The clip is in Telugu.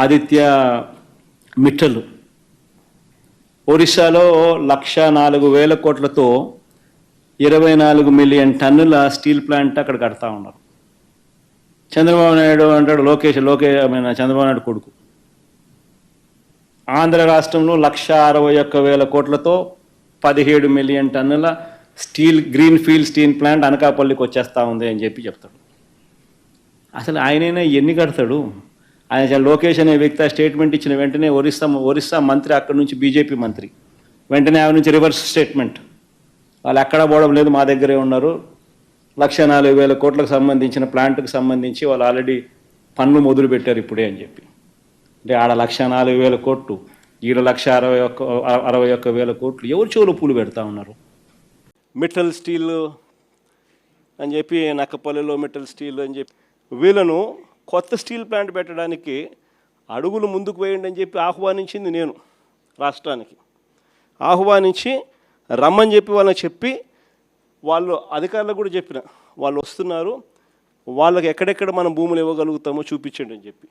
ఆదిత్య మిట్టలు ఒరిస్సాలో 1,04,000 కోట్లతో 24 మిలియన్ టన్నుల స్టీల్ ప్లాంట్ అక్కడ కడతా ఉన్నారు. చంద్రబాబు నాయుడు అంటాడు చంద్రబాబు నాయుడు కొడుకు. ఆంధ్ర రాష్ట్రంలో 1,61,000 కోట్లతో 17 మిలియన్ టన్నుల గ్రీన్ ఫీల్డ్ స్టీల్ ప్లాంట్ అనకాపల్లికి వచ్చేస్తూ ఉంది అని చెప్తాడు. అసలు ఆయనైనా ఎన్ని కడతాడు? ఆయన లోకేష్ అనే వ్యక్తి స్టేట్మెంట్ ఇచ్చిన వెంటనే ఒరిస్సా మంత్రి, అక్కడి నుంచి బీజేపీ మంత్రి, వెంటనే ఆయన నుంచి రివర్స్ స్టేట్మెంట్, వాళ్ళు ఎక్కడా పోవడం లేదు, మా దగ్గరే ఉన్నారు, 1,04,000 కోట్లకు సంబంధించిన ప్లాంట్కి సంబంధించి వాళ్ళు ఆల్రెడీ పన్ను మొదలు పెట్టారు ఇప్పుడే అని చెప్పి. అంటే ఆడ 1,04,000 కోట్లు, ఈడ 1,61,000 కోట్లు. ఎవరు చెవులు పూలు పెడతా ఉన్నారు? మిట్టల్ స్టీల్ అని చెప్పి, నక్కపల్లిలో మిట్టల్ స్టీల్ అని చెప్పి, వీళ్ళను కొత్త స్టీల్ ప్లాంట్ పెట్టడానికి అడుగులు ముందుకు వేయండి అని చెప్పి ఆహ్వానించింది నేను. రాష్ట్రానికి ఆహ్వానించి రమ్మని చెప్పి వాళ్ళని చెప్పి, వాళ్ళు అధికారులకు కూడా చెప్పిన, వాళ్ళు వస్తున్నారు, వాళ్ళకి ఎక్కడెక్కడ మనం భూములు ఇవ్వగలుగుతామో చూపించండి అని చెప్పి.